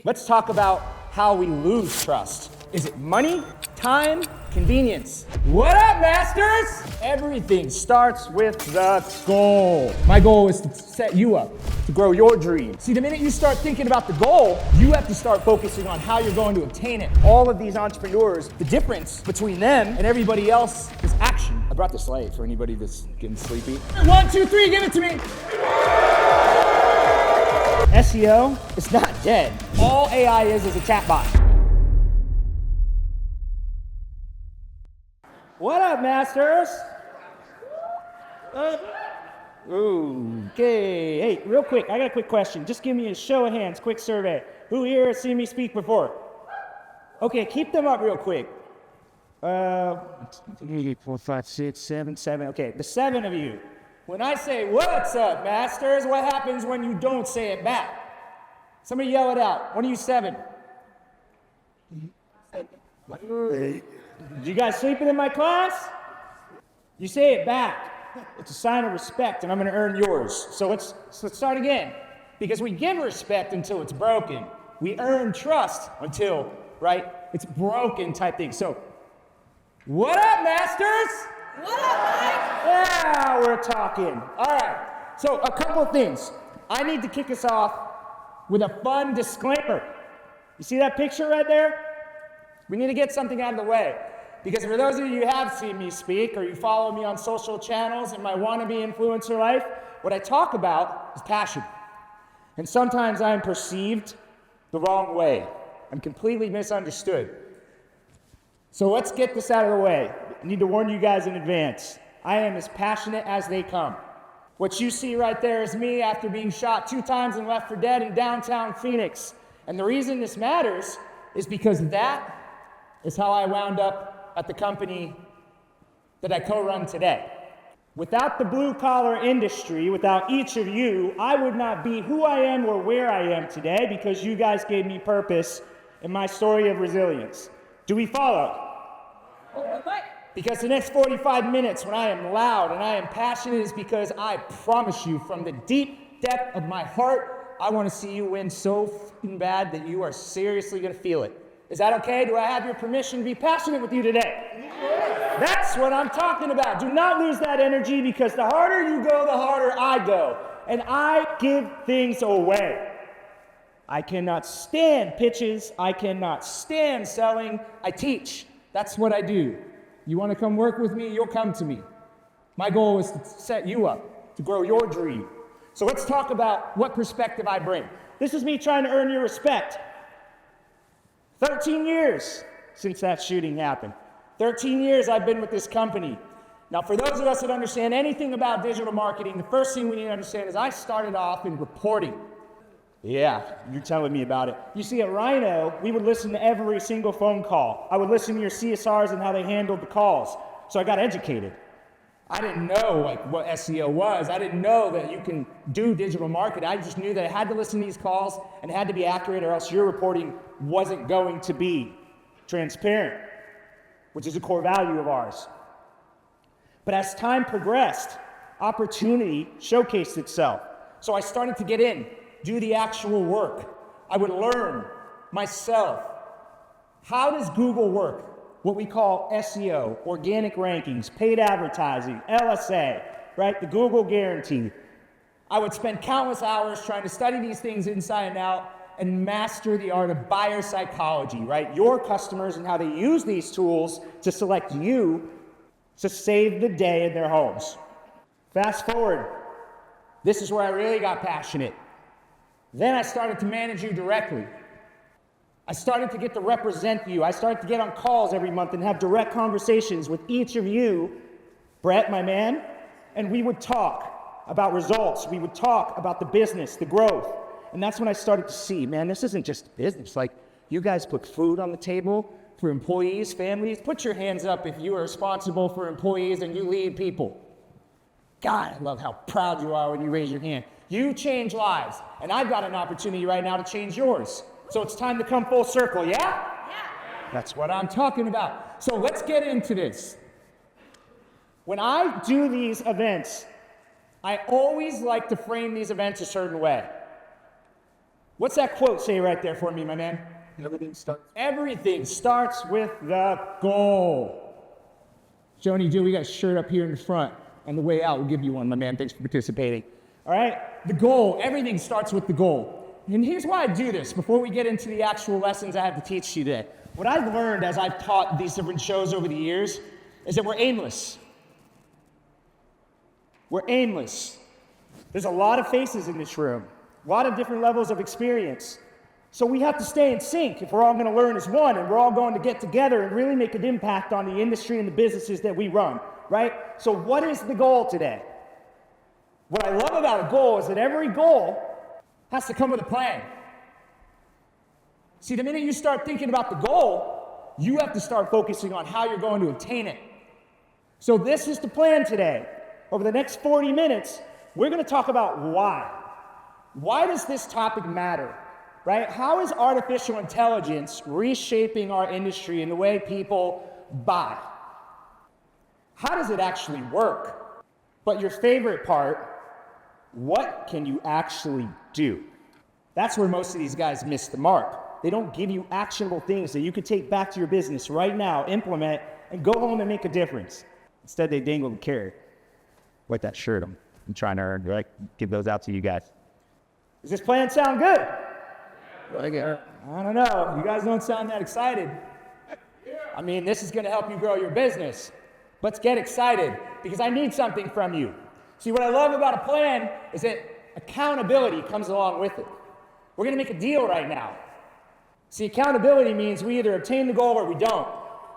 Let's talk about how we lose trust. Is it money, time, convenience? What up, masters? Everything starts with the goal. My goal is to set you up to grow your dream. See, the minute you start thinking about the goal, you have to start focusing on how you're going to obtain it. All of these entrepreneurs, the difference between them and everybody else is action. I brought this light for anybody that's getting sleepy. 1, 2, 3, give it to me. SEO is not dead. All AI is a chatbot. What up, masters? Okay. Hey, real quick, I got a quick question. Just give me a show of hands, quick survey. Who here has seen me speak before? Okay, keep them up real quick. 3, 4, 5, 6, 7, 7. Okay, the 7 of you. When I say, what's up, masters, what happens when you don't say it back? Somebody yell it out. One of you 7. Did you guys sleeping in my class? You say it back. It's a sign of respect, and I'm going to earn yours. So let's start again. Because we give respect until it's broken. We earn trust until, right, it's broken type thing. So, what up, masters? What up, Mike? Yeah, we're talking. All right. So a couple of things. I need to kick us off with a fun disclaimer. You see that picture right there? We need to get something out of the way. Because for those of you who have seen me speak or you follow me on social channels in my wannabe influencer life, what I talk about is passion. And sometimes I am perceived the wrong way. I'm completely misunderstood. So let's get this out of the way. I need to warn you guys in advance. I am as passionate as they come. What you see right there is me after being shot 2 times and left for dead in downtown Phoenix. And the reason this matters is because that is how I wound up at the company that I co-run today. Without the blue-collar industry, without each of you, I would not be who I am or where I am today because you guys gave me purpose in my story of resilience. Do we follow? Because the next 45 minutes when I am loud and I am passionate is because I promise you from the deep depth of my heart, I want to see you win so f***ing bad that you are seriously going to feel it. Is that okay? Do I have your permission to be passionate with you today? That's what I'm talking about. Do not lose that energy because the harder you go, the harder I go. And I give things away. I cannot stand pitches. I cannot stand selling. I teach. That's what I do. You want to come work with me? You'll come to me. My goal is to set you up to grow your dream. So let's talk about what perspective I bring. This is me trying to earn your respect. 13 years since that shooting happened. 13 years I've been with this company. Now, for those of us that understand anything about digital marketing, the first thing we need to understand is I started off in reporting. Yeah, you're telling me about it. You see, at RYNO, we would listen to every single phone call. I would listen to your CSRs and how they handled the calls. So I got educated. I didn't know what SEO was. I didn't know that you can do digital marketing. I just knew that I had to listen to these calls and it had to be accurate or else your reporting wasn't going to be transparent, which is a core value of ours. But as time progressed, opportunity showcased itself. So I started to get in. Do the actual work. I would learn myself. How does Google work? What we call SEO, organic rankings, paid advertising, LSA, right? The Google guarantee. I would spend countless hours trying to study these things inside and out and master the art of buyer psychology, right? Your customers and how they use these tools to select you to save the day in their homes. Fast forward. This is where I really got passionate. Then I started to manage you directly. I started to get to represent you. I started to get on calls every month and have direct conversations with each of you, Brett, my man, and we would talk about results. We would talk about the business, the growth. And that's when I started to see, man, this isn't just business. Like, you guys put food on the table for employees, families. Put your hands up if you are responsible for employees and you lead people. God, I love how proud you are when you raise your hand. You change lives, and I've got an opportunity right now to change yours. So it's time to come full circle, yeah? Yeah. That's what I'm talking about. So let's get into this. When I do these events, I always like to frame these events a certain way. What's that quote say right there for me, my man? Everything starts with the goal. Joni, Joe, we got a shirt up here in the front. On the way out, we'll give you one, my man. Thanks for participating. All right? The goal. Everything starts with the goal. And here's why I do this before we get into the actual lessons I have to teach you today. What I've learned as I've taught these different shows over the years is that we're aimless. We're aimless. There's a lot of faces in this room, a lot of different levels of experience. So we have to stay in sync if we're all going to learn as one, and we're all going to get together and really make an impact on the industry and the businesses that we run, right? So what is the goal today? What I love about a goal is that every goal has to come with a plan. See, the minute you start thinking about the goal, you have to start focusing on how you're going to obtain it. So this is the plan today. Over the next 40 minutes, we're going to talk about why. Why does this topic matter, right? How is artificial intelligence reshaping our industry and the way people buy? How does it actually work? But your favorite part, what can you actually do? That's where most of these guys miss the mark. They don't give you actionable things that you can take back to your business right now, implement, and go home and make a difference. Instead, they dangle the carrot. Like that shirt I'm trying to earn, right? Give those out to you guys. Does this plan sound good? I don't know. You guys don't sound that excited. I mean, this is going to help you grow your business. Let's get excited because I need something from you. See, what I love about a plan is that accountability comes along with it. We're going to make a deal right now. See, accountability means we either obtain the goal or we don't.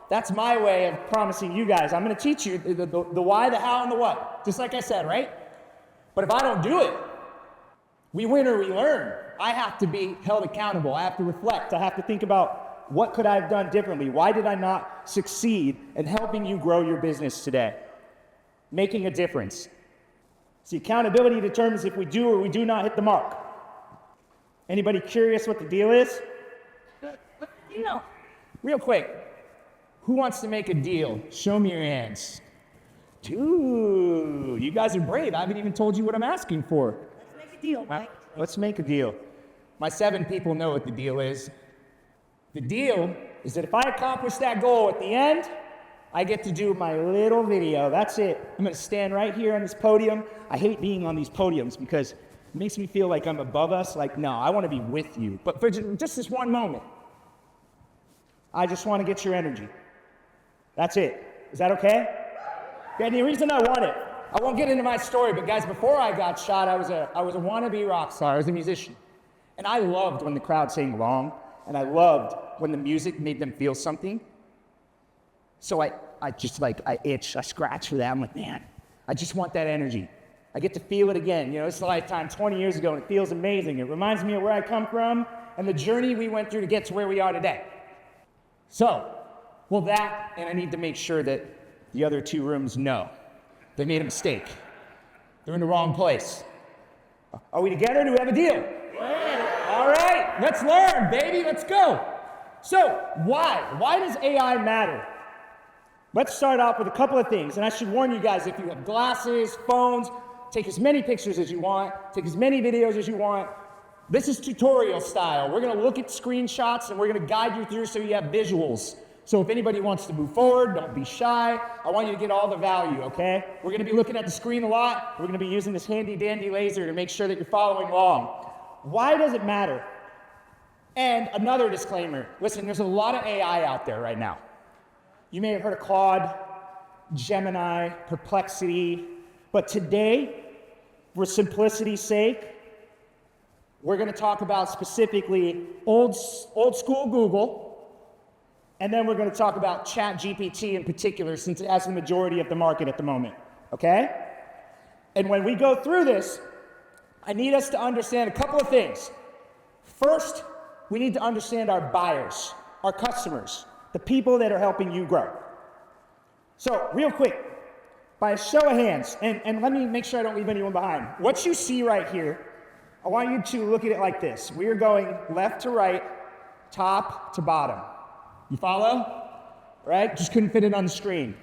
That's my way of promising you guys. I'm going to teach you the why, the how, and the what. Just like I said, right? But if I don't do it, we win or we learn. I have to be held accountable. I have to reflect. I have to think about what could I have done differently? Why did I not succeed in helping you grow your business today? Making a difference. See, accountability determines if we do or we do not hit the mark. Anybody curious what the deal is? You know, real quick. Who wants to make a deal? Show me your hands. Dude, you guys are brave. I haven't even told you what I'm asking for. Let's make a deal, Mike. Let's make a deal. My 7 people know what the deal is. The deal is that if I accomplish that goal at the end, I get to do my little video. That's it. I'm going to stand right here on this podium. I hate being on these podiums because it makes me feel like I'm above us. Like, no, I want to be with you. But for just this one moment, I just want to get your energy. That's it. Is that okay? Yeah, the reason I want it, I won't get into my story, but guys, before I got shot, I was a wannabe rock star. I was a musician. And I loved when the crowd sang along, and I loved when the music made them feel something. So I itch, I scratch for that. I'm like, man, I just want that energy. I get to feel it again. You know, it's a lifetime, 20 years ago, and it feels amazing. It reminds me of where I come from and the journey we went through to get to where we are today. So, well, that, and I need to make sure that the other 2 rooms know they made a mistake. They're in the wrong place. Are we together? Do we have a deal? Yeah. All right, let's learn, baby. Let's go. So, why? Why does AI matter? Let's start off with a couple of things. And I should warn you guys, if you have glasses, phones, take as many pictures as you want, take as many videos as you want. This is tutorial style. We're going to look at screenshots and we're going to guide you through so you have visuals. So if anybody wants to move forward, don't be shy. I want you to get all the value, okay? We're going to be looking at the screen a lot. We're going to be using this handy dandy laser to make sure that you're following along. Why does it matter? And another disclaimer. Listen, there's a lot of AI out there right now. You may have heard of Claude, Gemini, Perplexity. But today, for simplicity's sake, we're going to talk about specifically old school Google. And then we're going to talk about ChatGPT in particular, since it has the majority of the market at the moment, okay? And when we go through this, I need us to understand a couple of things. First, we need to understand our buyers, our customers, the people that are helping you grow. So, real quick, by a show of hands, and let me make sure I don't leave anyone behind. What you see right here, I want you to look at it like this. We are going left to right, top to bottom. You follow? Right? Just couldn't fit it on the screen.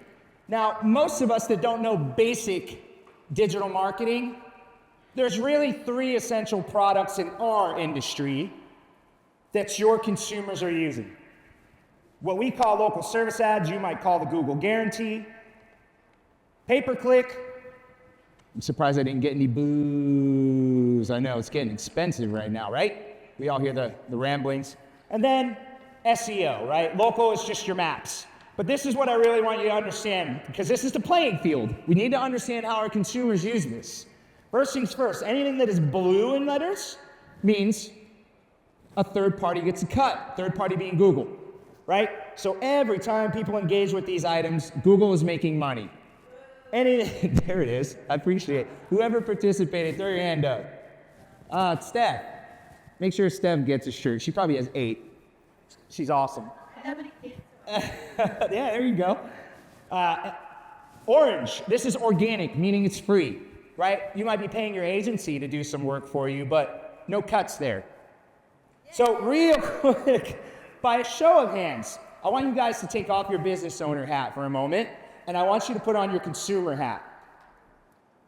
Now, most of us that don't know basic digital marketing There's really 3 essential products in our industry that your consumers are using. What we call local service ads, you might call the Google guarantee. Pay-per-click. I'm surprised I didn't get any boos. I know it's getting expensive right now, right? We all hear the ramblings. And then SEO, right? Local is just your maps. But this is what I really want you to understand, because this is the playing field. We need to understand how our consumers use this. First things first, anything that is blue in letters means a third party gets a cut, third party being Google, right? So every time people engage with these items, Google is making money. There it is, I appreciate it. Whoever participated, throw your hand up. Steph. Make sure Steph gets a shirt. She probably has 8. She's awesome. Yeah, there you go. Orange, this is organic, meaning it's free, right? You might be paying your agency to do some work for you, but no cuts there. So real quick, by a show of hands, I want you guys to take off your business owner hat for a moment, and I want you to put on your consumer hat.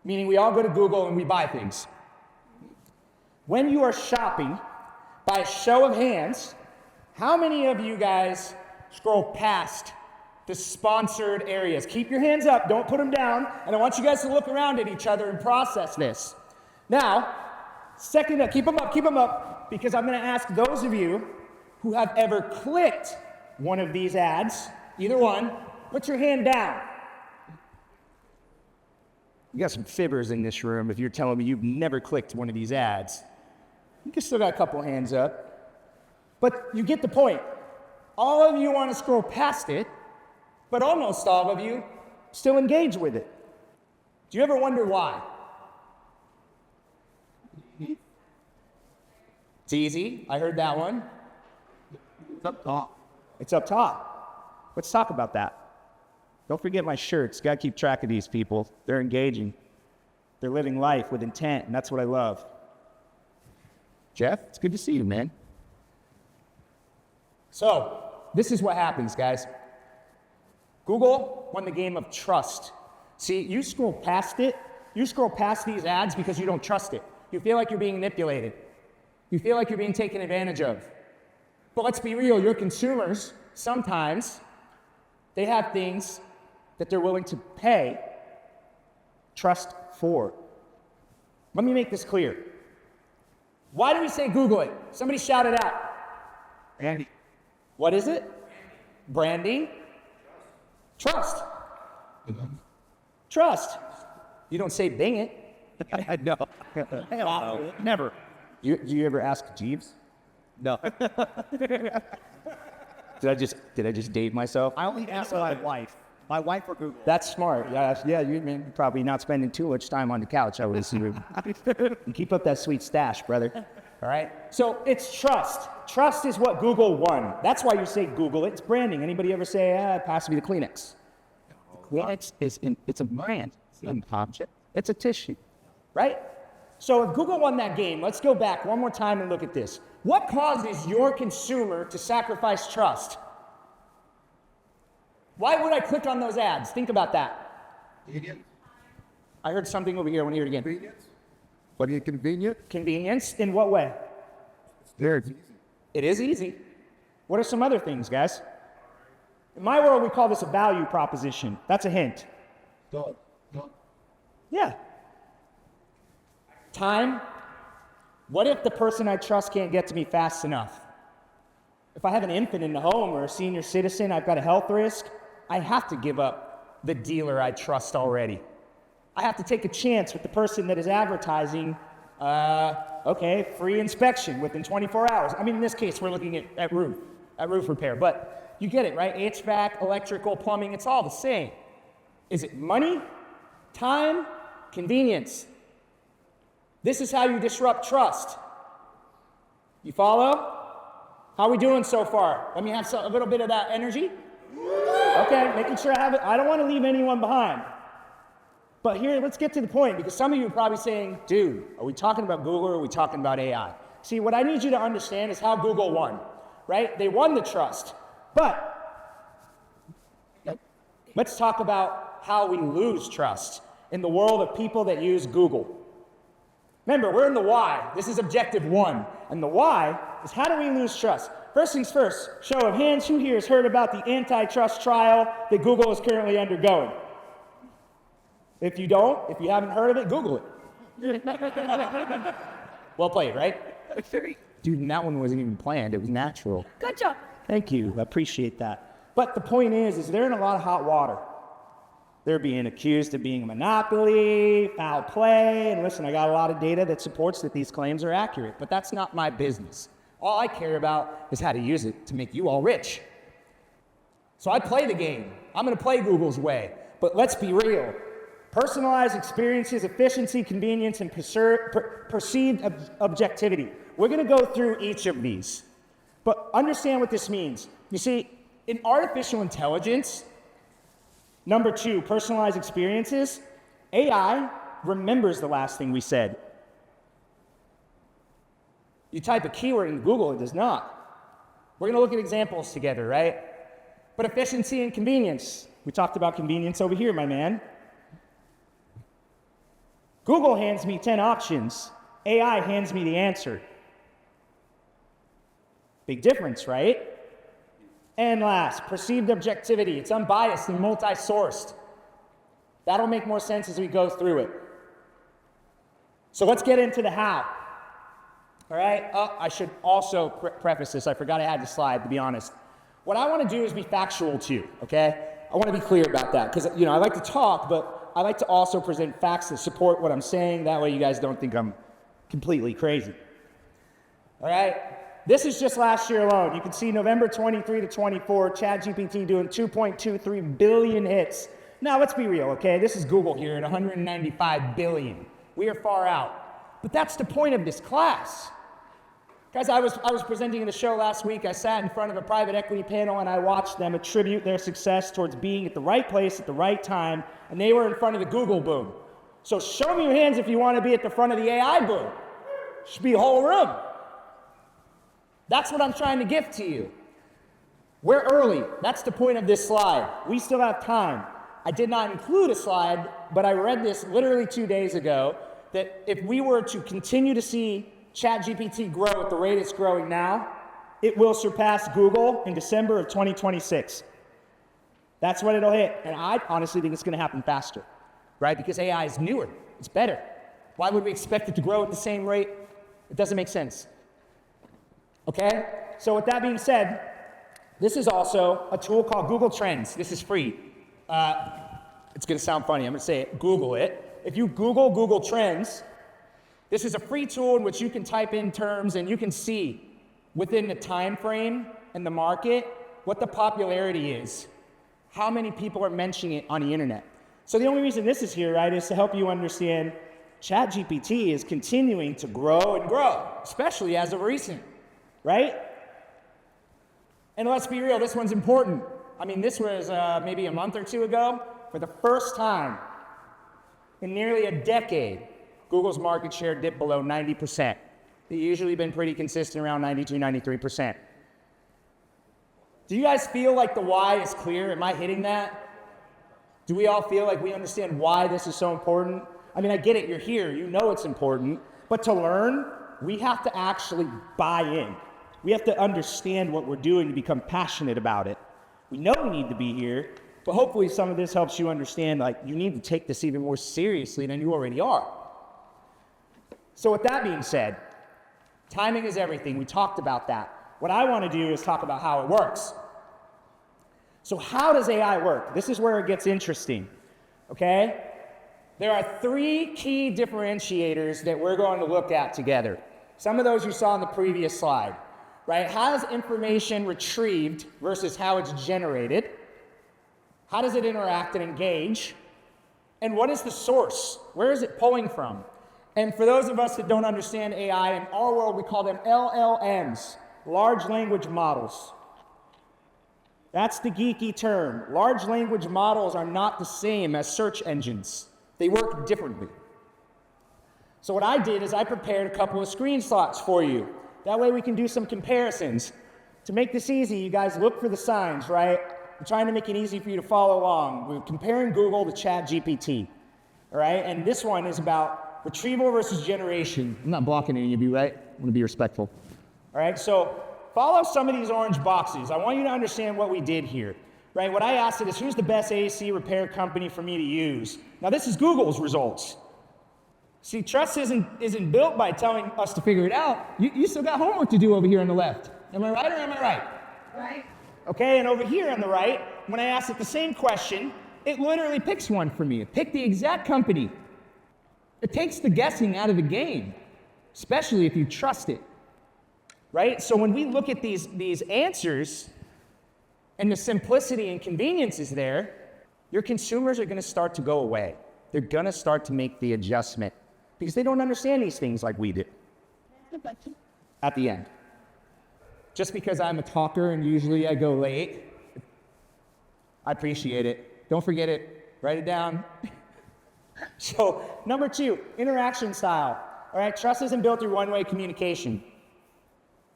Meaning we all go to Google and we buy things. When you are shopping, by a show of hands, how many of you guys scroll past the sponsored areas? Keep your hands up, don't put them down, and I want you guys to look around at each other and process this. Now, second up, keep them up, because I'm gonna ask those of you who have ever clicked one of these ads, either one, put your hand down. You got some fibbers in this room if you're telling me you've never clicked one of these ads. You can still got a couple hands up. But you get the point. All of you want to scroll past it, but almost all of you still engage with it. Do you ever wonder why? It's easy. I heard that one. It's up top. It's up top. Let's talk about that. Don't forget my shirts. Got to keep track of these people. They're engaging. They're living life with intent, and that's what I love. Jeff, it's good to see you, man. So, this is what happens, guys. Google won the game of trust. See, you scroll past it. You scroll past these ads because you don't trust it. You feel like you're being manipulated. You feel like you're being taken advantage of. But let's be real, your consumers, sometimes, they have things that they're willing to pay trust for. Let me make this clear. Why do we say Google it? Somebody shout it out. Branding. What is it? Branding. Trust. Trust. You don't say Bing it. No. Never. Do you ever ask Jeeves? No. Did I just date myself? I only ask my wife. My wife or Google. That's smart. Yeah, you're probably not spending too much time on the couch, I would assume. Keep up that sweet stash, brother. All right? So it's trust. Trust is what Google won. That's why you say Google it. It's branding. Anybody ever say, it has to be the Kleenex? Kleenex it's a brand. It's an object. It's a tissue, right? So if Google won that game, let's go back one more time and look at this. What causes your consumer to sacrifice trust? Why would I click on those ads? Think about that. Convenience. I heard something over here. I want to hear it again. Convenience. What is convenient? Convenience? In what way? It's easy. It is easy. What are some other things, guys? In my world, we call this a value proposition. That's a hint. Done. Yeah. Time. What if the person I trust can't get to me fast enough? If I have an infant in the home or a senior citizen, I've got a health risk, I have to give up the dealer I trust already. I have to take a chance with the person that is advertising, free inspection within 24 hours. I mean, in this case, we're looking at roof repair, but you get it, right? HVAC, electrical, plumbing, it's all the same. Is it money, time, convenience? This is how you disrupt trust. You follow? How are we doing so far? Let me have a little bit of that energy. Okay, making sure I have it. I don't want to leave anyone behind. But here, let's get to the point, because some of you are probably saying, dude, are we talking about Google or are we talking about AI? See, what I need you to understand is how Google won, right? They won the trust. But let's talk about how we lose trust in the world of people that use Google. Remember, we're in the why. This is objective 1. And the why is, how do we lose trust? First things first, show of hands, who here has heard about the antitrust trial that Google is currently undergoing? If you don't, if you haven't heard of it, Google it. Well played, right? Dude, and that one wasn't even planned. It was natural. Good job. Thank you. I appreciate that. But the point is they're in a lot of hot water. They're being accused of being a monopoly, foul play, and listen, I got a lot of data that supports that these claims are accurate, but that's not my business. All I care about is how to use it to make you all rich. So I play the game. I'm going to play Google's way. But let's be real. Personalized experiences, efficiency, convenience, and perceived objectivity. We're going to go through each of these. But understand what this means. You see, in artificial intelligence, number 2, personalized experiences, AI remembers the last thing we said. You type a keyword in Google, it does not. We're going to look at examples together, right? But efficiency and convenience. We talked about convenience over here, my man. Google hands me 10 options. AI hands me the answer. Big difference, right? And last, perceived objectivity. It's unbiased and multi-sourced. That'll make more sense as we go through it. So let's get into the how. All right? I should also preface this. I forgot I had the slide, to be honest. What I want to do is be factual too, okay? I want to be clear about that because, I like to talk, but I like to also present facts that support what I'm saying. That way you guys don't think I'm completely crazy. All right? This is just last year alone. You can see November 23 to 24, ChatGPT doing 2.23 billion hits. Now, let's be real, okay? This is Google here at 195 billion. We are far out. But that's the point of this class. Guys, I was presenting in a show last week. I sat in front of a private equity panel and I watched them attribute their success towards being at the right place at the right time, and they were in front of the Google boom. So show me your hands if you want to be at the front of the AI boom. Should be a whole room. That's what I'm trying to give to you. We're early. That's the point of this slide. We still have time. I did not include a slide, but I read this literally 2 days ago, that if we were to continue to see ChatGPT grow at the rate it's growing now, it will surpass Google in December of 2026. That's when it'll hit. And I honestly think it's going to happen faster, right? Because AI is newer. It's better. Why would we expect it to grow at the same rate? It doesn't make sense. Okay? So with that being said, this is also a tool called Google Trends. This is free. It's going to sound funny. I'm going to say it. Google it. If you Google Trends, this is a free tool in which you can type in terms and you can see within the time frame and the market what the popularity is, how many people are mentioning it on the internet. So the only reason this is here, right, is to help you understand ChatGPT is continuing to grow and grow, especially as of recent, right? And let's be real, this one's important. I mean, this was maybe a month or two ago. For the first time in nearly a decade, Google's market share dipped below 90%. They've usually been pretty consistent around 92, 93%. Do you guys feel like the why is clear? Am I hitting that? Do we all feel like we understand why this is so important? I mean, I get it, you're here, you know it's important, but to learn, we have to actually buy in. We have to understand what we're doing to become passionate about it. We know we need to be here, but hopefully some of this helps you understand, like, you need to take this even more seriously than you already are. So with that being said, timing is everything. We talked about that. What I want to do is talk about how it works. So how does AI work? This is where it gets interesting, okay? There are 3 key differentiators that we're going to look at together. Some of those you saw in the previous slide, right? How is information retrieved versus how it's generated? How does it interact and engage? And what is the source? Where is it pulling from? And for those of us that don't understand AI, in our world we call them LLMs, large language models. That's the geeky term. Large language models are not the same as search engines. They work differently. So what I did is I prepared a couple of screenshots for you. That way we can do some comparisons. To make this easy, you guys look for the signs, right? I'm trying to make it easy for you to follow along. We're comparing Google to ChatGPT, all right? And this one is about retrieval versus generation. I'm not blocking any of you, right? I want to be respectful. All right, so follow some of these orange boxes. I want you to understand what we did here, right? What I asked it is, who's the best AC repair company for me to use? Now, this is Google's results. See, trust isn't built by telling us to figure it out. You still got homework to do over here on the left. Am I right or am I right? Right. Okay, and over here on the right, when I ask it the same question, it literally picks one for me. It picked the exact company. It takes the guessing out of the game, especially if you trust it, right? So when we look at these answers and the simplicity and convenience is there, your consumers are going to start to go away. They're going to start to make the adjustment because they don't understand these things like we do. At the end. Just because I'm a talker and usually I go late, I appreciate it. Don't forget it. Write it down. So, number 2, interaction style. All right, trust isn't built through one-way communication.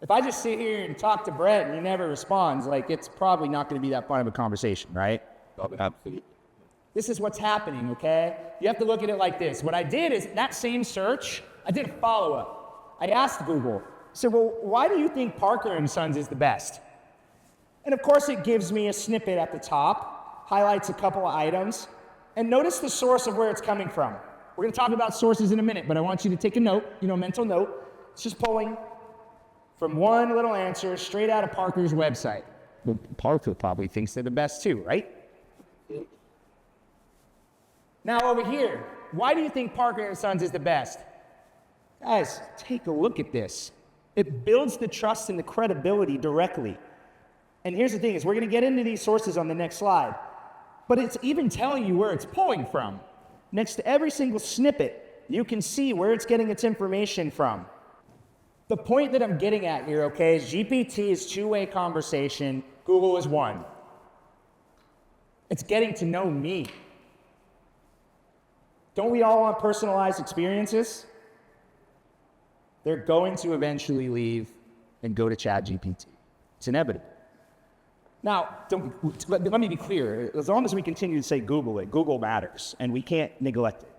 If I just sit here and talk to Brett and he never responds, like, it's probably not going to be that fun of a conversation, right? Absolutely. This is what's happening, okay? You have to look at it like this. What I did is, that same search, I did a follow-up. I asked Google, I said, well, why do you think Parker & Sons is the best? And of course, it gives me a snippet at the top, highlights a couple of items, and notice the source of where it's coming from. We're going to talk about sources in a minute, but I want you to take a note, mental note. It's just pulling from one little answer straight out of Parker's website. Well, Parker probably thinks they're the best too, right? Now over here, why do you think Parker & Sons is the best? Guys, take a look at this. It builds the trust and the credibility directly. And here's the thing is we're going to get into these sources on the next slide. But it's even telling you where it's pulling from. Next to every single snippet, you can see where it's getting its information from. The point that I'm getting at here, okay, is GPT is two-way conversation. Google is one. It's getting to know me. Don't we all want personalized experiences? They're going to eventually leave and go to ChatGPT. It's inevitable. Now, let me be clear. As long as we continue to say Google it, Google matters, and we can't neglect it.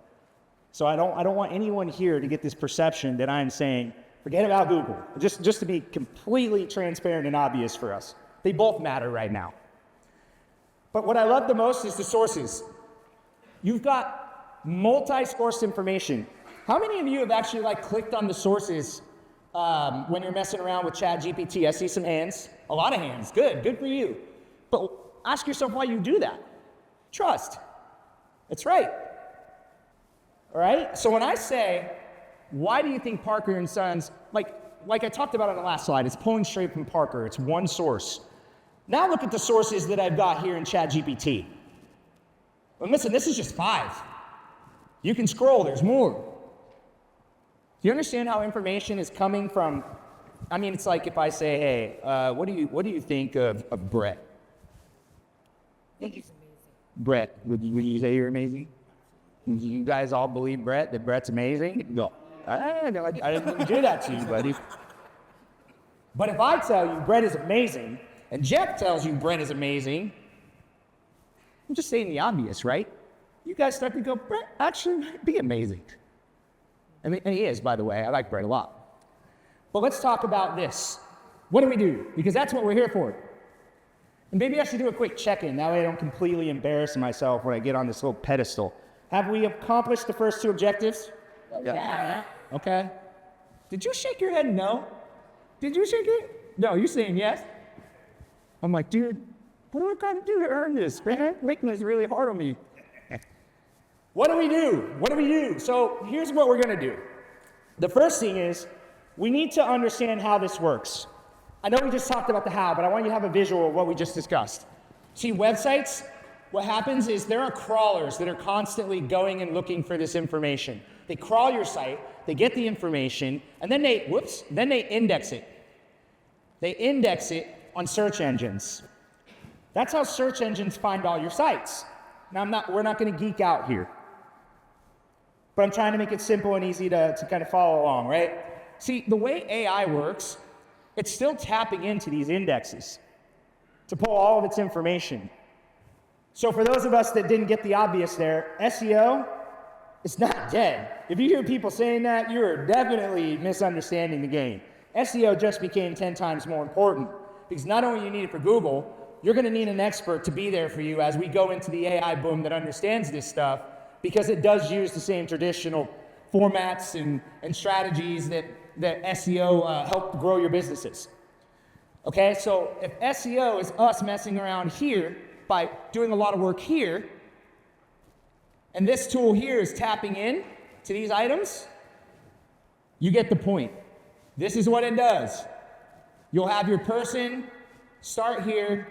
So I don't want anyone here to get this perception that I'm saying, forget about Google. Just to be completely transparent and obvious for us. They both matter right now. But what I love the most is the sources. You've got multi-sourced information. How many of you have actually clicked on the sources when you're messing around with ChatGPT? I see some hands. A lot of hands. Good for you. But ask yourself why you do that. Trust. That's right. All right? So when I say, why do you think Parker & Sons, like I talked about on the last slide, it's pulling straight from Parker. It's one source. Now look at the sources that I've got here in ChatGPT. Well, listen, this is just 5. You can scroll. There's more. Do you understand how information is coming from? I mean, it's like if I say, hey, what do you think of Brett? I think he's amazing. Brett, would you say you're amazing? Do you guys all believe that Brett's amazing? No. I didn't do that to you, buddy. But if I tell you Brett is amazing, and Jeff tells you Brett is amazing, I'm just saying the obvious, right? You guys start to go, Brett actually might be amazing. I mean, and he is, by the way. I like Brett a lot. But let's talk about this. What do we do? Because that's what we're here for. And maybe I should do a quick check-in. That way I don't completely embarrass myself when I get on this little pedestal. Have we accomplished the first 2 objectives? Yeah. Okay. Did you shake your head no? Did you shake it? No, you're saying yes? I'm like, dude, what do I got to do to earn this, man? Making this really hard on me. What do we do? So here's what we're going to do. The first thing is we need to understand how this works. I know we just talked about the how, but I want you to have a visual of what we just discussed. See, websites, what happens is there are crawlers that are constantly going and looking for this information. They crawl your site, they get the information, and then they index it. They index it on search engines. That's how search engines find all your sites. Now, we're not going to geek out here. But I'm trying to make it simple and easy to kind of follow along, right? See, the way AI works, it's still tapping into these indexes to pull all of its information. So for those of us that didn't get the obvious there, SEO, It's not dead. If you hear people saying that, you're definitely misunderstanding the game. SEO just became 10 times more important because not only you need it for Google, you're going to need an expert to be there for you as we go into the AI boom that understands this stuff, because it does use the same traditional formats and strategies that SEO help grow your businesses. Okay, so if SEO is us messing around here by doing a lot of work here, and this tool here is tapping in to these items, you get the point. This is what it does. You'll have your person start here,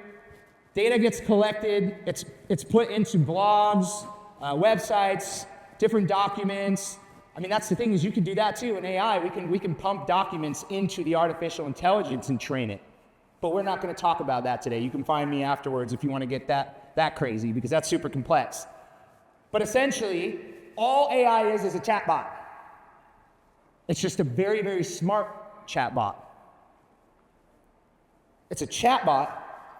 data gets collected, it's put into blogs, websites, different documents. I mean, that's the thing, is you can do that too. In AI, we can pump documents into the artificial intelligence and train it. But we're not gonna talk about that today. You can find me afterwards if you wanna get that crazy, because that's super complex. But essentially, all AI is a chatbot. It's just a very, very smart chatbot. It's a chatbot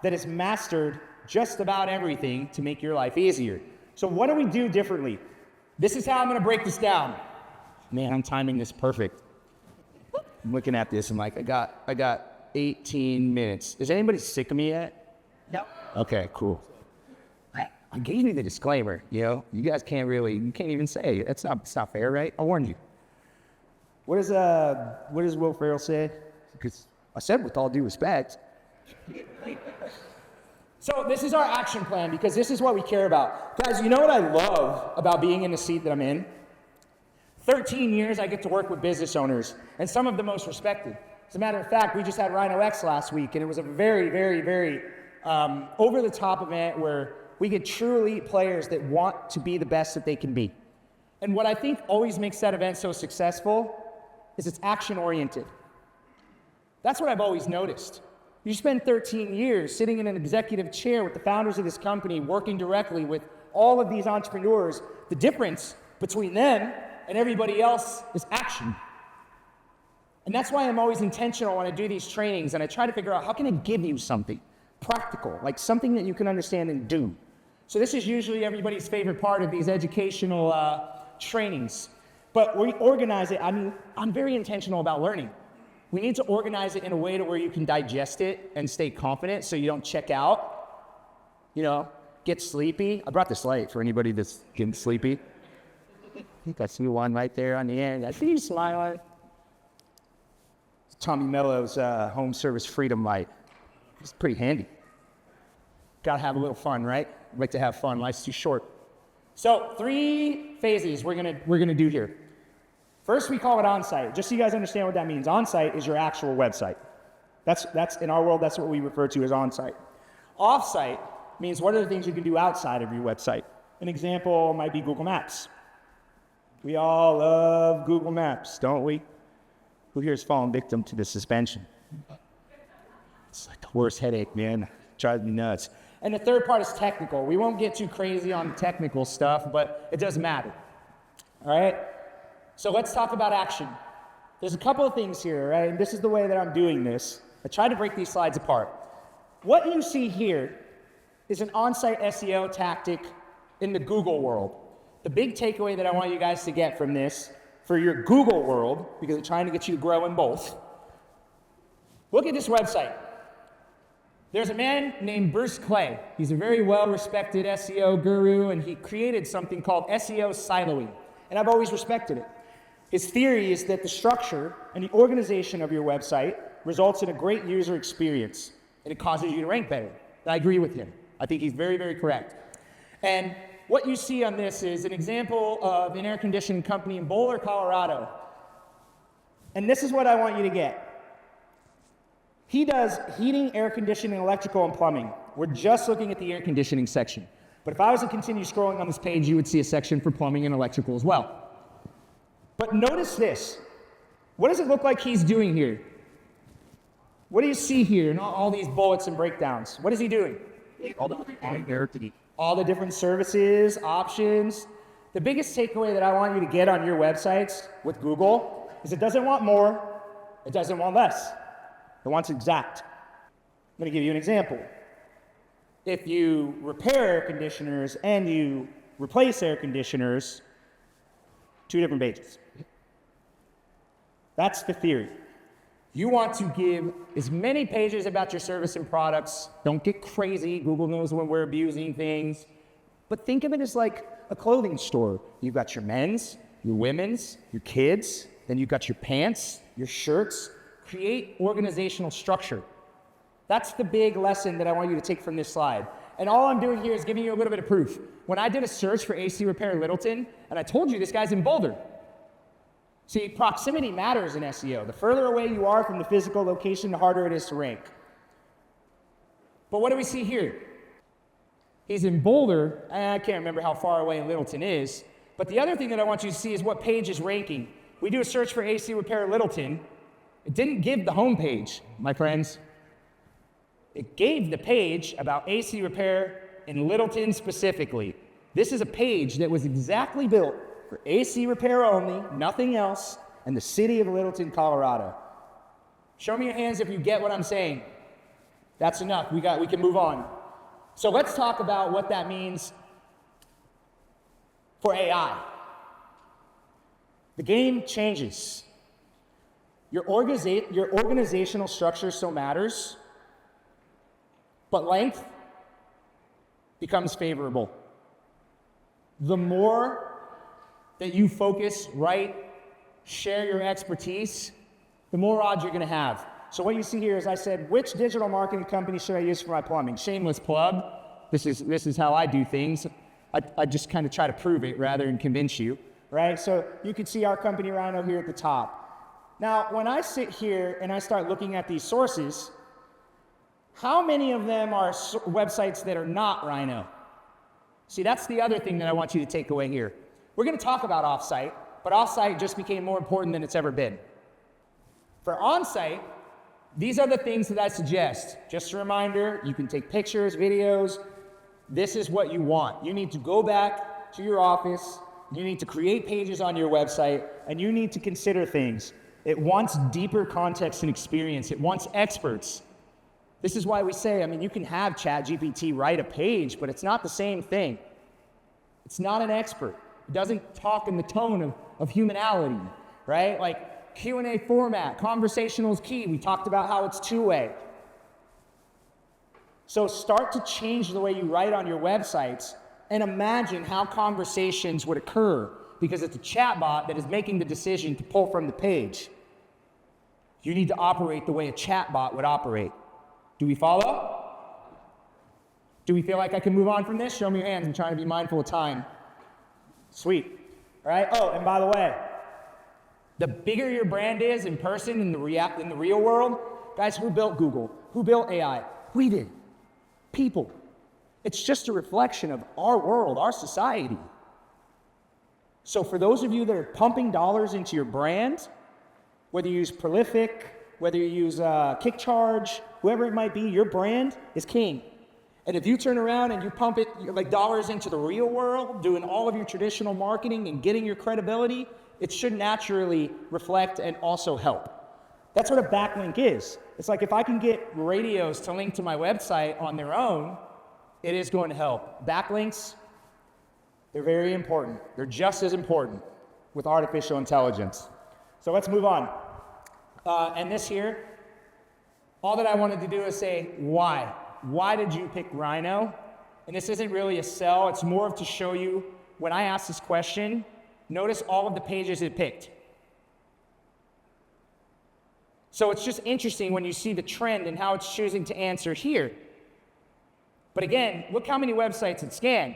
that has mastered just about everything to make your life easier. So what do we do differently? This is how I'm gonna break this down. Man, I'm timing this perfect. I'm looking at this, I'm like, I got 18 minutes. Is anybody sick of me yet? No. Okay, cool. I gave you the disclaimer, you know? You guys can't even say it. It's not fair, right? I warned you. What does Will Ferrell say? Because I said with all due respect. So this is our action plan, because this is what we care about. Guys, you know what I love about being in the seat that I'm in? 13 years I get to work with business owners, and some of the most respected. As a matter of fact, we just had RYNO X last week, and it was a very, very, very over-the-top event where we get true elite players that want to be the best that they can be. And what I think always makes that event so successful is it's action-oriented. That's what I've always noticed. You spend 13 years sitting in an executive chair with the founders of this company, working directly with all of these entrepreneurs. The difference between them and everybody else is action. And that's why I'm always intentional when I do these trainings, and I try to figure out how can I give you something practical, like something that you can understand and do. So this is usually everybody's favorite part of these educational trainings. But we organize it. I'm very intentional about learning. We need to organize it in a way to where you can digest it and stay confident so you don't check out, you know, get sleepy. I brought this light for anybody that's getting sleepy. I think I see one right there on the end. I see you smiling. It's Tommy Mello's home service freedom light. It's pretty handy. Gotta have a little fun, right? I like to have fun. Life's too short. So 3 phases we're gonna do here. First, we call it on-site. Just so you guys understand what that means. On-site is your actual website. That's in our world, that's what we refer to as on-site. Off-site means what are the things you can do outside of your website. An example might be Google Maps. We all love Google Maps, don't we? Who here has fallen victim to the suspension? It's like the worst headache, man. It drives me nuts. And the third part is technical. We won't get too crazy on the technical stuff, but it doesn't matter. All right? So let's talk about action. There's a couple of things here, right? And this is the way that I'm doing this. I try to break these slides apart. What you see here is an on-site SEO tactic in the Google world. The big takeaway that I want you guys to get from this, for your Google world, because I'm trying to get you to grow in both, look at this website. There's a man named Bruce Clay. He's a very well-respected SEO guru, and he created something called SEO siloing, and I've always respected it. His theory is that the structure and the organization of your website results in a great user experience, and it causes you to rank better. I agree with him. I think he's very, very correct. And what you see on this is an example of an air conditioning company in Boulder, Colorado. And this is what I want you to get. He does heating, air conditioning, electrical, and plumbing. We're just looking at the air conditioning section. But if I was to continue scrolling on this page, you would see a section for plumbing and electrical as well. But notice this. What does it look like he's doing here? What do you see here in all these bullets and breakdowns? What is he doing? All the different services, options. The biggest takeaway that I want you to get on your websites with Google is it doesn't want more, it doesn't want less. It wants exact. I'm going to give you an example. If you repair air conditioners and you replace air conditioners, 2 different pages. That's the theory. You want to give as many pages about your service and products. Don't get crazy. Google knows when we're abusing things. But think of it as like a clothing store. You've got your men's, your women's, your kids, then you've got your pants, your shirts. Create organizational structure. That's the big lesson that I want you to take from this slide. And all I'm doing here is giving you a little bit of proof. When I did a search for AC Repair Littleton, and I told you this guy's in Boulder. See, proximity matters in SEO. The further away you are from the physical location, the harder it is to rank. But what do we see here? He's in Boulder. I can't remember how far away Littleton is. But the other thing that I want you to see is what page is ranking. We do a search for AC Repair Littleton. It didn't give the home page, my friends. It gave the page about AC repair in Littleton specifically. This is a page that was exactly built for AC repair only, nothing else, and the city of Littleton, Colorado. Show me your hands if you get what I'm saying. That's enough. We can move on. So let's talk about what that means for AI. The game changes. Your organizational structure still matters, but length becomes favorable. The more that you focus, write, share your expertise, the more odds you're gonna have. So what you see here is I said, which digital marketing company should I use for my plumbing? Shameless plug. This is how I do things. I just kind of try to prove it rather than convince you, right? So you can see our company RYNO here at the top. Now, when I sit here and I start looking at these sources, how many of them are websites that are not RYNO? See, that's the other thing that I want you to take away here. We're going to talk about offsite, but offsite just became more important than it's ever been. For onsite, these are the things that I suggest. Just a reminder, you can take pictures, videos. This is what you want. You need to go back to your office. You need to create pages on your website, and you need to consider things. It wants deeper context and experience. It wants experts. This is why we say, you can have ChatGPT write a page, but it's not the same thing. It's not an expert. It doesn't talk in the tone of humanality, right? Like Q&A format, conversational is key. We talked about how it's two-way. So start to change the way you write on your websites and imagine how conversations would occur because it's a chatbot that is making the decision to pull from the page. You need to operate the way a chatbot would operate. Do we follow? Do we feel like I can move on from this? Show me your hands. I'm trying to be mindful of time. Sweet. All right. Oh, and by the way, the bigger your brand is in person, in the real world, guys, who built Google? Who built AI? We did. People. It's just a reflection of our world, our society. So for those of you that are pumping dollars into your brand, whether you use Prolific, whether you use KickCharge, whoever it might be, your brand is king. And if you turn around and you pump it like dollars into the real world, doing all of your traditional marketing and getting your credibility, it should naturally reflect and also help. That's what a backlink is. It's like if I can get radios to link to my website on their own, it is going to help. Backlinks, they're very important. They're just as important with artificial intelligence. So let's move on. And this here, all that I wanted to do is say, why? Why did you pick RYNO? And this isn't really a sell, it's more of to show you, when I asked this question, notice all of the pages it picked. So it's just interesting when you see the trend and how it's choosing to answer here. But again, look how many websites it scanned.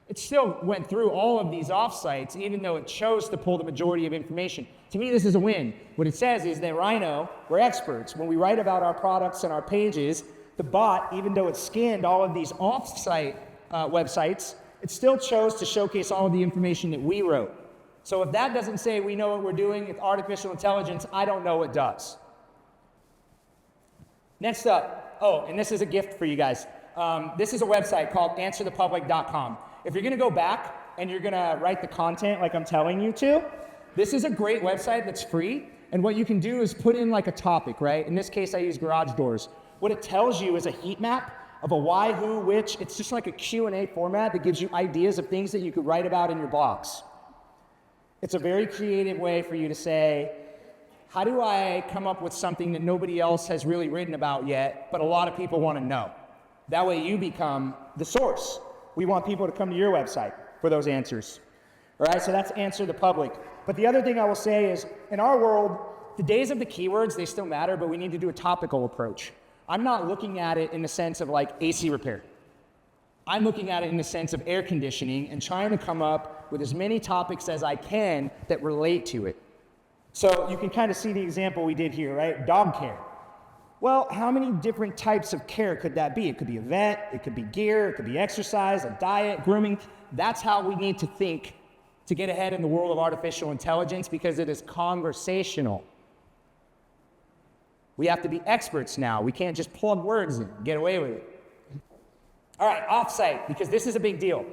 It still went through all of these offsites, even though it chose to pull the majority of information. To me, this is a win. What it says is that RYNO, we're experts. When we write about our products and our pages, the bot, even though it scanned all of these offsite websites, it still chose to showcase all of the information that we wrote. So if that doesn't say we know what we're doing with artificial intelligence, I don't know what does. Next up, oh, and this is a gift for you guys. This is a website called answerthepublic.com. If you're gonna go back and you're gonna write the content like I'm telling you to, this is a great website that's free. And what you can do is put in like a topic, right? In this case, I use garage doors. What it tells you is a heat map of a why, who, which. It's just like a Q&A format that gives you ideas of things that you could write about in your blogs. It's a very creative way for you to say, how do I come up with something that nobody else has really written about yet, but a lot of people want to know? That way you become the source. We want people to come to your website for those answers. All right, so that's answer the public. But the other thing I will say is, in our world, the days of the keywords, they still matter, but we need to do a topical approach. I'm not looking at it in the sense of like AC repair. I'm looking at it in the sense of air conditioning and trying to come up with as many topics as I can that relate to it. So you can kind of see the example we did here, right? Dog care. Well, how many different types of care could that be? It could be a vet, it could be gear, it could be exercise, a diet, grooming. That's how we need to think to get ahead in the world of artificial intelligence, because it is conversational. We have to be experts now. We can't just plug words in, get away with it. All right, offsite, because this is a big deal.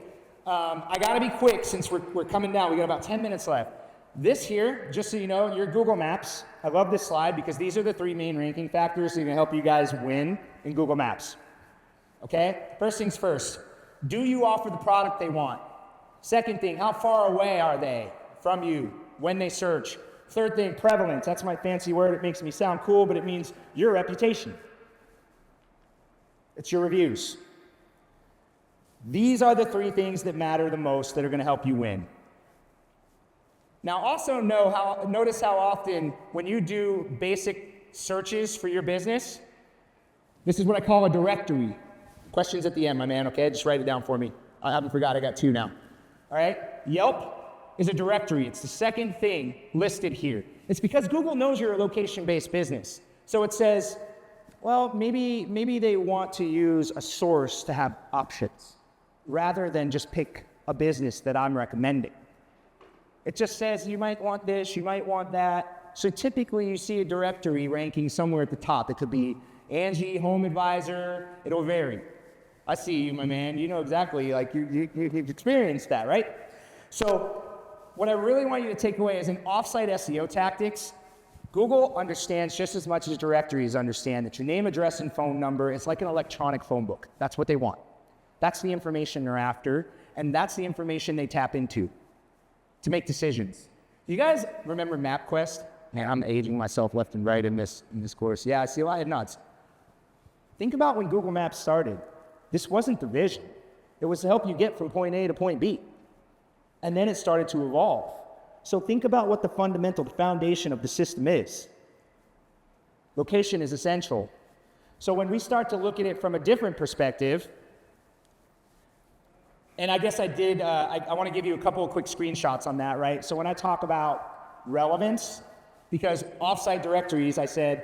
I gotta be quick since we're coming down. We got about 10 minutes left. This here, just so you know, your Google Maps. I love this slide because these are the 3 main ranking factors that are gonna help you guys win in Google Maps. Okay, first things first. Do you offer the product they want? Second thing, how far away are they from you when they search? Third thing, prevalence. That's my fancy word. It makes me sound cool, but it means your reputation. It's your reviews. These are the 3 things that matter the most that are going to help you win. Now, also notice how often when you do basic searches for your business, this is what I call a directory. Questions at the end, my man, okay? Just write it down for me. I haven't forgot, I got 2 now. All right? Yelp is a directory. It's the second thing listed here. It's because Google knows you're a location-based business. So it says, well, maybe they want to use a source to have options rather than just pick a business that I'm recommending. It just says you might want this, you might want that. So typically you see a directory ranking somewhere at the top. It could be Angie, Home Advisor, it'll vary. I see you, my man. You know exactly, like you've experienced that, right? So what I really want you to take away is in offsite SEO tactics, Google understands just as much as directories understand that your name, address, and phone number is like an electronic phone book. That's what they want. That's the information they're after, and that's the information they tap into to make decisions. You guys remember MapQuest? Man, I'm aging myself left and right in this course. Yeah, I see a lot of nods. Think about when Google Maps started. This wasn't the vision. It was to help you get from point A to point B. And then it started to evolve. So think about what the foundation of the system is. Location is essential. So when we start to look at it from a different perspective, and I guess I want to give you a couple of quick screenshots on that, right? So when I talk about relevance, because offsite directories, I said,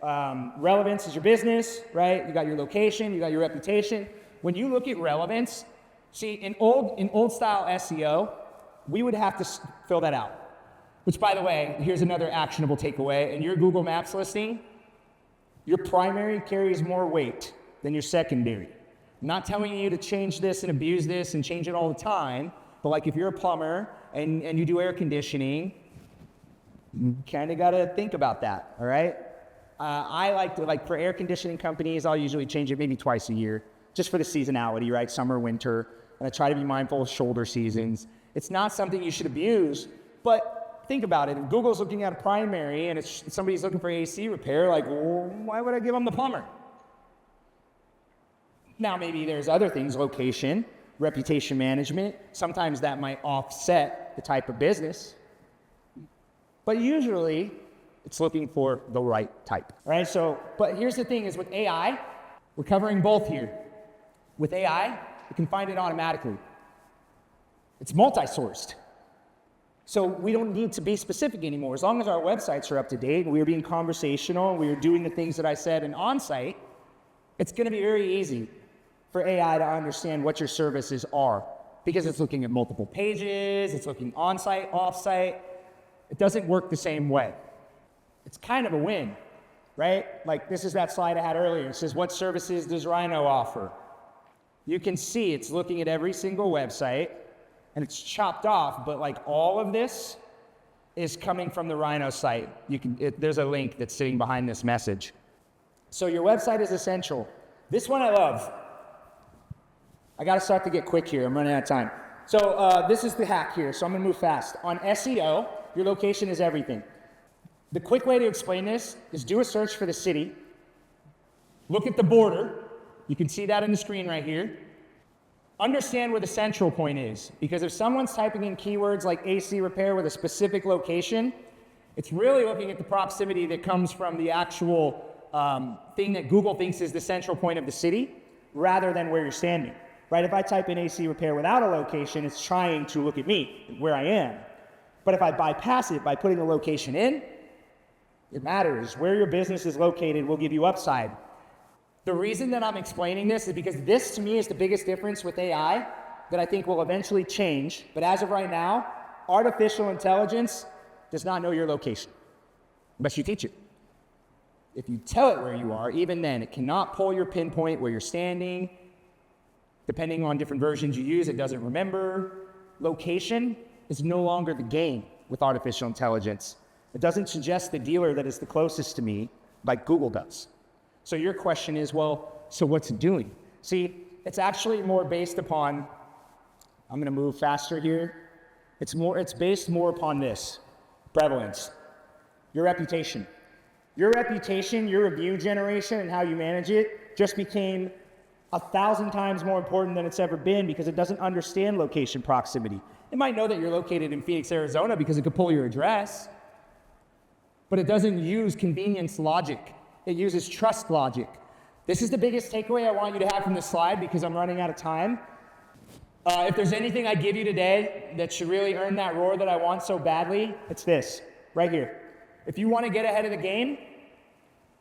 relevance is your business, right? You got your location, you got your reputation. When you look at relevance, see, in old style SEO, we would have to fill that out. Which, by the way, here's another actionable takeaway. In your Google Maps listing, your primary carries more weight than your secondary. I'm not telling you to change this and abuse this and change it all the time, but like if you're a plumber and you do air conditioning, you kind of got to think about that, all right? I like for air conditioning companies, I'll usually change it maybe twice a year, just for the seasonality, right? Summer, winter, and I try to be mindful of shoulder seasons. It's not something you should abuse, but think about it. If Google's looking at a primary and somebody's looking for AC repair, like, well, why would I give them the plumber? Now, maybe there's other things, location, reputation management. Sometimes that might offset the type of business. But usually, it's looking for the right type, right? So, but here's the thing is with AI, we're covering both here. With AI, we can find it automatically. It's multi-sourced. So we don't need to be specific anymore. As long as our websites are up to date and we're being conversational and we're doing the things that I said in on-site, it's gonna be very easy for AI to understand what your services are because it's looking at multiple pages, it's looking on-site, off-site. It doesn't work the same way. It's kind of a win, right? Like this is that slide I had earlier. It says, what services does RYNO offer? You can see it's looking at every single website and it's chopped off, but like all of this is coming from the RYNO site. There's a link that's sitting behind this message. So your website is essential. This one I love. I gotta start to get quick here, I'm running out of time. So this is the hack here, so I'm gonna move fast. On SEO, your location is everything. The quick way to explain this is do a search for the city, look at the border, you can see that on the screen right here. Understand where the central point is, because if someone's typing in keywords like AC repair with a specific location, it's really looking at the proximity that comes from the actual thing that Google thinks is the central point of the city, rather than where you're standing, right? If I type in AC repair without a location, it's trying to look at me, where I am. But if I bypass it by putting a location in, it matters. Where your business is located will give you upside. The reason that I'm explaining this is because this, to me, is the biggest difference with AI that I think will eventually change. But as of right now, artificial intelligence does not know your location, unless you teach it. If you tell it where you are, even then, it cannot pull your pinpoint where you're standing. Depending on different versions you use, it doesn't remember. Location is no longer the game with artificial intelligence. It doesn't suggest the dealer that is the closest to me like Google does. So your question is, well, so what's it doing? See, it's actually more based upon, I'm gonna move faster here. It's based more upon this, prevalence, your reputation. Your reputation, your review generation, and how you manage it just became 1,000 times more important than it's ever been because it doesn't understand location proximity. It might know that you're located in Phoenix, Arizona because it could pull your address, but it doesn't use convenience logic. It uses trust logic. This is the biggest takeaway I want you to have from this slide because I'm running out of time. If there's anything I give you today that should really earn that roar that I want so badly, it's this, right here. If you want to get ahead of the game,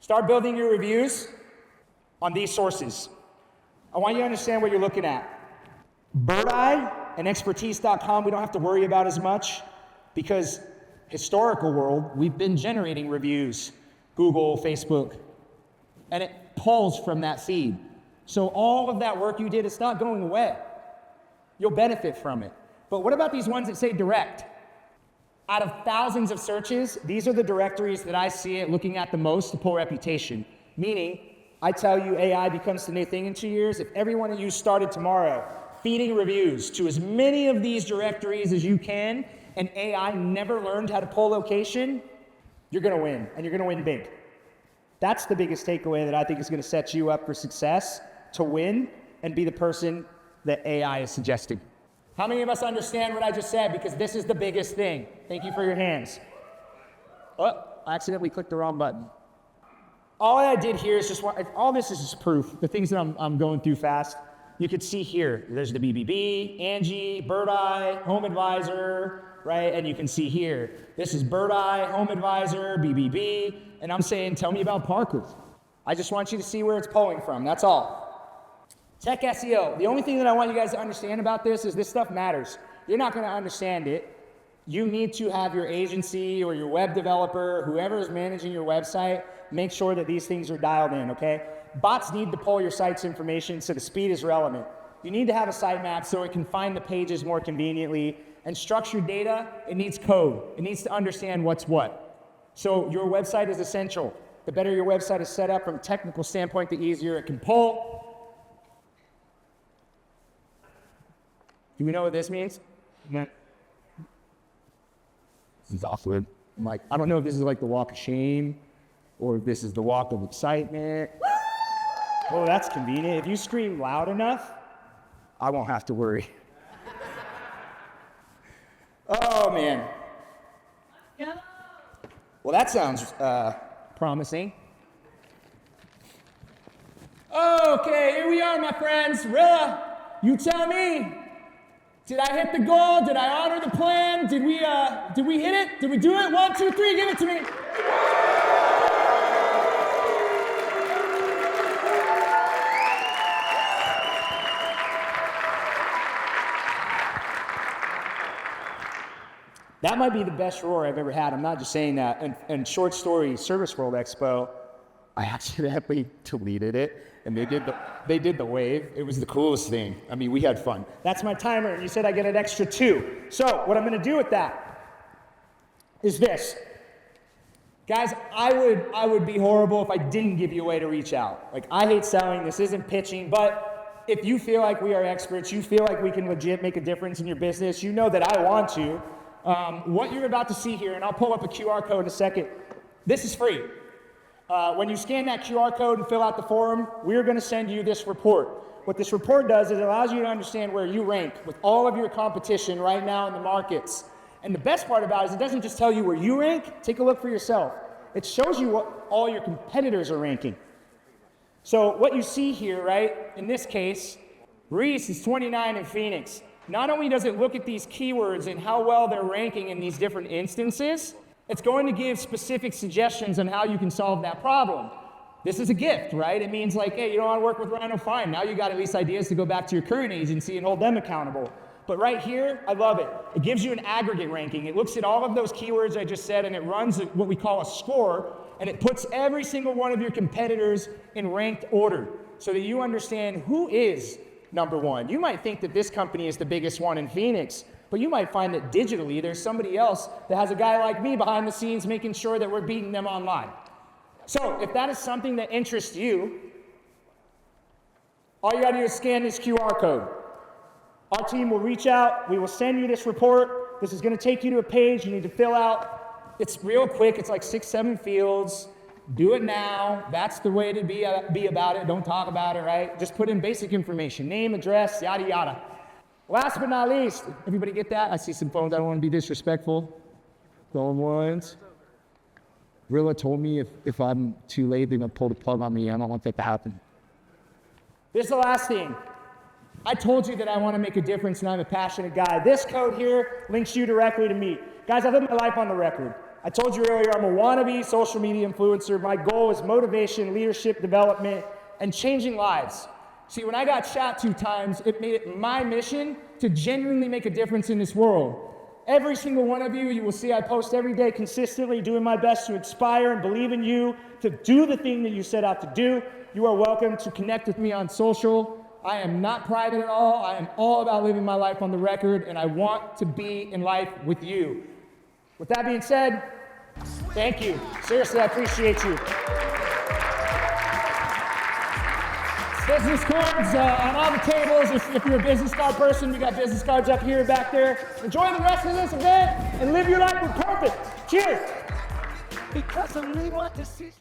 start building your reviews on these sources. I want you to understand what you're looking at. Birdeye and expertise.com, we don't have to worry about as much because historical world, we've been generating reviews, Google, Facebook, and it pulls from that feed. So all of that work you did, it's not going away. You'll benefit from it. But what about these ones that say direct? Out of thousands of searches, these are the directories that I see it looking at the most to pull reputation. Meaning, I tell you AI becomes the new thing in 2 years. If every one of you started tomorrow feeding reviews to as many of these directories as you can, and AI never learned how to pull location, you're gonna win, and you're gonna win big. That's the biggest takeaway that I think is gonna set you up for success, to win, and be the person that AI is suggesting. How many of us understand what I just said? Because this is the biggest thing. Thank you for your hands. Oh, I accidentally clicked the wrong button. All I did here is just, all this is just proof. The things that I'm going through fast. You can see here, there's the BBB, Angie, Birdeye, Home Advisor, right? And you can see here, this is Birdeye, Home Advisor, BBB, and I'm saying, tell me about Parker. I just want you to see where it's pulling from, that's all. Tech SEO, the only thing that I want you guys to understand about this is this stuff matters. You're not gonna understand it. You need to have your agency or your web developer, whoever is managing your website, make sure that these things are dialed in, okay? Bots need to pull your site's information so the speed is relevant. You need to have a sitemap so it can find the pages more conveniently. And structured data, it needs code. It needs to understand what's what. So your website is essential. The better your website is set up from a technical standpoint, the easier it can pull. Do we know what this means? This is awkward. I'm like, I don't know if this is like the walk of shame or if this is the walk of excitement. Oh, that's convenient. If you scream loud enough, I won't have to worry. Oh, man. Well, that sounds promising. Okay, here we are, my friends. Rilla, you tell me. Did I hit the goal? Did I honor the plan? Did we hit it? Did we do it? 1, 2, 3, give it to me. That might be the best roar I've ever had. I'm not just saying that. And short story, Service World Expo, I accidentally deleted it, and they did the wave. It was the coolest thing. I mean, we had fun. That's my timer, and you said I get an extra 2. So what I'm gonna do with that is this. Guys, I would be horrible if I didn't give you a way to reach out. Like, I hate selling, this isn't pitching, but if you feel like we are experts, you feel like we can legit make a difference in your business, you know that I want to. What you're about to see here, and I'll pull up a QR code in a second, this is free. When you scan that QR code and fill out the form, we're going to send you this report. What this report does is it allows you to understand where you rank with all of your competition right now in the markets. And the best part about it is it doesn't just tell you where you rank. Take a look for yourself. It shows you what all your competitors are ranking. So what you see here, right, in this case, Reese is 29 in Phoenix. Not only does it look at these keywords and how well they're ranking in these different instances, it's going to give specific suggestions on how you can solve that problem. This is a gift, right? It means like, hey, you don't want to work with RYNO, fine. Now you got at least ideas to go back to your current agency and hold them accountable. But right here, I love it. It gives you an aggregate ranking. It looks at all of those keywords I just said, and it runs what we call a score, and it puts every single one of your competitors in ranked order so that you understand who is number one. You might think that this company is the biggest one in Phoenix, but you might find that digitally there's somebody else that has a guy like me behind the scenes making sure that we're beating them online. So if that is something that interests you, all you gotta do is scan this QR code. Our team will reach out, we will send you this report. This is gonna take you to a page you need to fill out. It's real quick, it's like 6-7 fields. Do it now, that's the way to be about it, don't talk about it, right? Just put in basic information, name, address, yada, yada. Last but not least, everybody get that? I see some phones, I don't wanna be disrespectful. Going once. Rilla told me if I'm too late, they're gonna pull the plug on me. I don't want that to happen. This is the last thing. I told you that I want to make a difference and I'm a passionate guy. This code here links you directly to me. Guys, I live my life on the record. I told you earlier, I'm a wannabe social media influencer. My goal is motivation, leadership development, and changing lives. See, when I got shot 2 times, it made it my mission to genuinely make a difference in this world. Every single one of you, you will see I post every day consistently, doing my best to inspire and believe in you to do the thing that you set out to do. You are welcome to connect with me on social. I am not private at all. I am all about living my life on the record, and I want to be in life with you. With that being said, thank you. Seriously, I appreciate you. Business cards on all the tables. If you're a business card person, we got business cards up here, back there. Enjoy the rest of this event and live your life with purpose. Cheers. Because I really want to see.